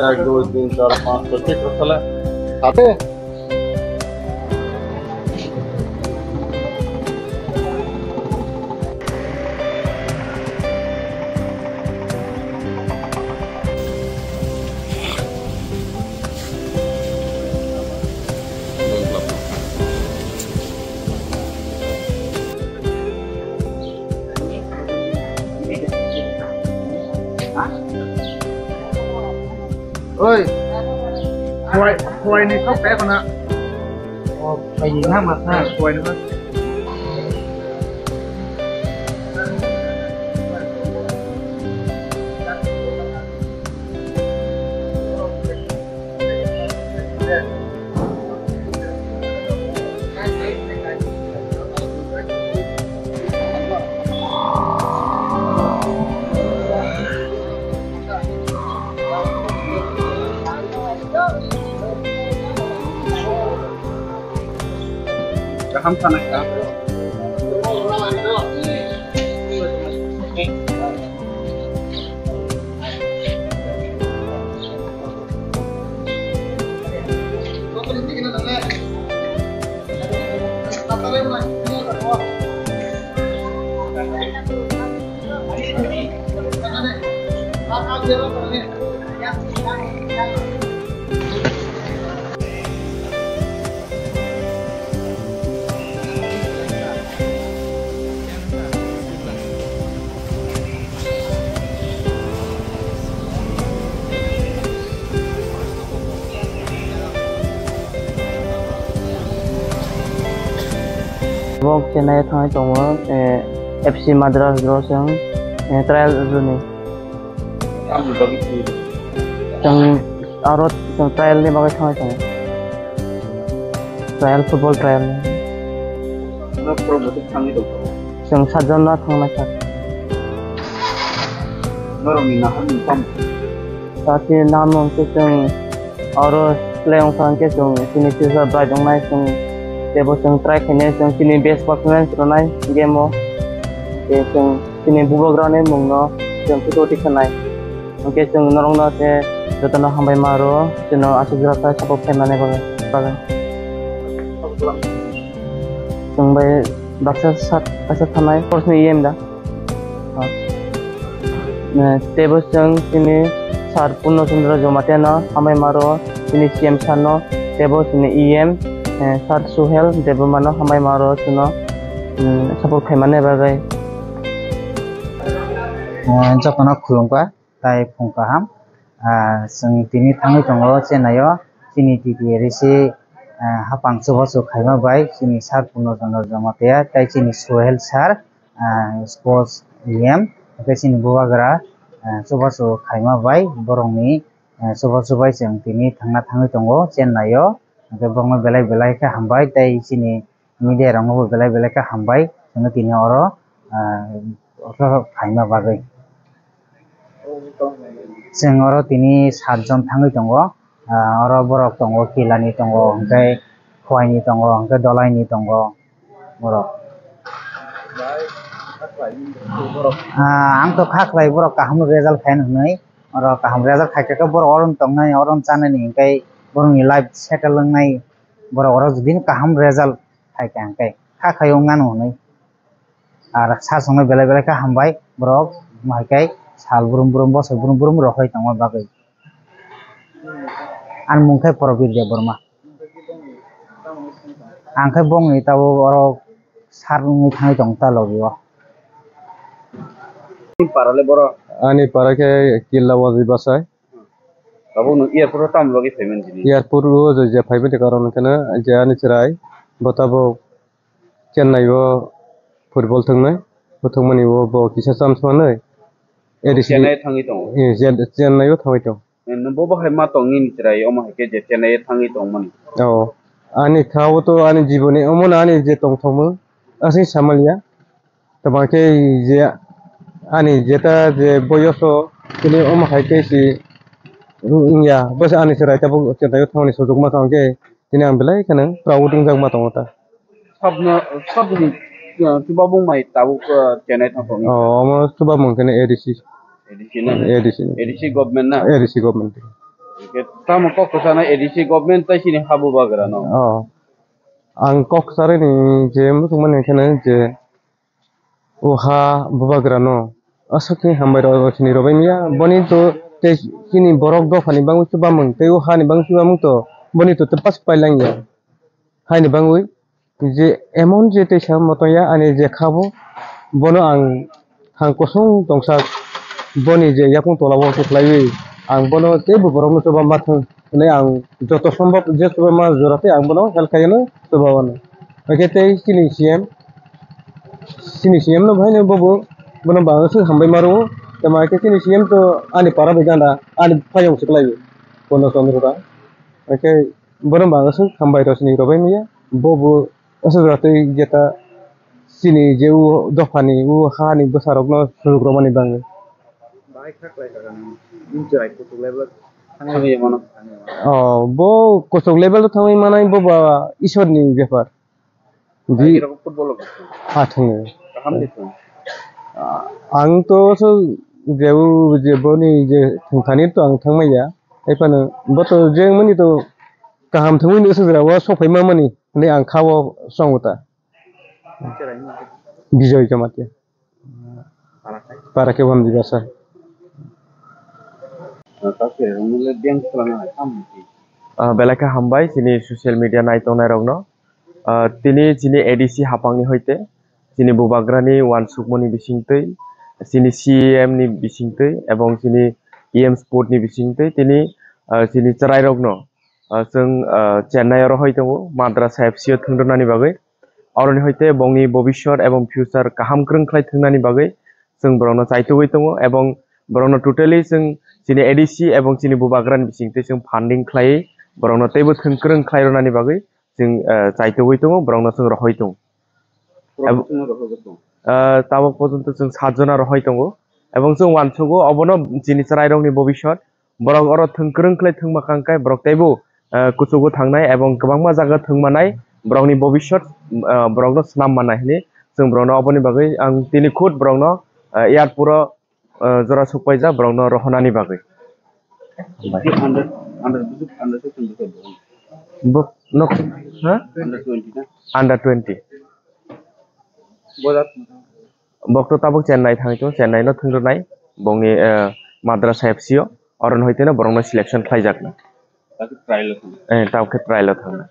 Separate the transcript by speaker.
Speaker 1: এক দুই তিন চার পাঁচ ছয় ঠিক আছে তাহলে হাতে
Speaker 2: ơi khoai khoai này khóc bé con ạ khoai gì khác mặt ha khoai nữa
Speaker 1: Paham sana ka?
Speaker 3: Vâng, trên này thằng tổng FC Madras Rosang trial ini.
Speaker 1: Kamu bagi
Speaker 3: Yang arot yang trial ni bagai thang thang. Trial football trial.
Speaker 1: na promote tangi do.
Speaker 3: Yang sajon na thang na sat.
Speaker 1: Norong na han pam.
Speaker 3: Sati namong ke yang arot playong thang ke yang sini sisa bajong nai yang Tebo yang try kene yang sini best performance ronai game mo. Yang sini bugo ground mungno yang foto dikenai. Oke yang norong na te jotana hambai maro sino asujrata sapok pemane bagai. Yang bay baksa sat asa thamai course ni yem da. Nah tebo yang sini sar puno sundra jomatena hambai maro sini CM sano tebo sini EM Sar Suhel debo mano hamai maro suno support khaimane bagai
Speaker 2: jokono khulungpa tai phungka ham sing tini thangai tongo chenayo chini titi risi hapang chubachu khaima bai chini sar puno jono jamatea tai chini Suhel sar sports em tai chini buwagra chubachu khaima bai borongni chubachu bai cheng tini thangna thangai tongo chenayo Bongno belai ka hambai tai sini media rangno belai ka hambai sino tini oro khaima bagai sing oro tini 7 jon thangui tongo oro borok tongo kilani tongo hingkai khwaini tongo hingkai dolaini tongo borok ang to khaklai borok kaham result khain hnai oro kaham result khaika borok oron tongnai oron chanani hingkai borongni life settle ngai borok oro jodi kaham result khaika hingkai khayo ngano hnai ar sasongnai belai ka hambai borok mahaikai sal burum burum rokhai tongma bagai an mungkai porobir de borma angkai bongni tabo oro sarngi thai tongta logio
Speaker 1: Parale boro
Speaker 4: Ani para ke killa wazi basai
Speaker 1: kabu no airport tam logi payment jini.
Speaker 4: airport ro je phaibe de karon kana je ani chirai botabo chennai bo football thangnai bothongmani bo kisa chance manai
Speaker 1: Chennai thangi tong.
Speaker 4: chennai bo thangai tong
Speaker 1: No bo hai ma tong ni chirai o ma ke je Chennai thangi tong mani.
Speaker 4: o ani thawo to ani jibone omon ani je tong thomo asing samalia tabake je ani jeta je boyoso kini om haike si ya bos ani chirai tabo chennai thongni sujog ma tongke tini ang belai kana proud ung jang ma tongota
Speaker 1: Sabni tuba bung mai tabu Chennai thang tong.
Speaker 4: o mo suba mong kana ADC
Speaker 1: Edisi na.
Speaker 4: ADC
Speaker 1: Edisi government na.
Speaker 4: ADC government
Speaker 1: Tamo kok kesana edisi government tai sini habu bagara no.
Speaker 4: Ang Koksar ni je musuman yang kena je uha bubagrano asaki hambai ro sini robai mia boni to te sini borok do fani bangu chuba mung te uha ni bang chuba mung to boni to tepas pailang ya hai ni bangui je emon je te sam moto ya ani je khabo bono ang hang kosong tongsa boni je yapung tolabo to khlaiwi ang bono te bu borok no chuba mathung ne ang joto সম্ভব je chuba ma jorate ang bono help kayano chuba bono oke te sini siam no bhai ne bobo bono ba su hambai maru tama ke sini siam to ani para beganda ani payong siklai bono sondra oke bono ba su hambai ro sini robai miya bobo asu rate jeta sini je u dofani u hani besarok no suruk romani bang
Speaker 1: Baik kak lai kagan injai kutuk level kami mana.
Speaker 4: bo kosok level to thangai manai bo ba ishor ni byapar
Speaker 1: Di kira football ko.
Speaker 4: athang
Speaker 1: Kaham ditu.
Speaker 4: ang to so jebu jeboni je thangthani to ang thangmaya epana boto jeng mani to kaham thangui ni sujra wa sophai ma mani ne ang khawo songuta bijoy jamate para ke bam dibasa
Speaker 1: Tapi mulai diam selama kam.
Speaker 5: বেলাকে হামবাই যিনি social media নাইতংনাই রগনো তিনি যিনি এডিসি হাপাংনি হইতে যিনি বুবাগ্রানি ওয়ান সুকমনি বিসিংতৈ যিনি সিএম ni বিসিংতৈ এবং যিনি ইএম স্পোর্ট ni বিসিংতৈ তিনি যিনি চারাই রগনো जों চেন্নাই আর হইতঙ্গো মাদ্রাসা এফসিও থুंदनानि बागै अरनि हयते बंनि भबिष्यत एवं फ्यूचर काहाम क्रंख्लाय थंनानि बागै जों बरनो चाइतोगै दङ एवं बरनो टोटली जों जिनि एडिसि एवं जिनि बुबाग्रानि बिसिंते जों फान्डिं खालाय बरनो तेबो थंक्रं खायरनानि बागै जों चाइतोगै दङ बरनो जों रहै दङ ताबो पर्यन्त जों 7 जना रहै दङ एवं जों वानसुगो अबनो जिनि चारायरंनि भबिष्यत बरक अर थंक्रं खालाय थंमाखांखाय बरक तेबो कुचुगो थांनाय एवं गोबांमा जागा थंमानाय बरकनि भबिष्यत बरकनो स्नाम मानायनि जों बरनो अबनि बागै आं दिनै खुद बरनो एयारपुर जरा सुपायजा बरनो रहनानि बागै Under 20 बक्तो ताबक चेन्नाई थांतो चेन्नाई न थंग्रनाय बंनि माद्रासा एफसीओ अरन हयतेनो बरनो सिलेक्शन खालायजागोन ताके ट्रायल थांना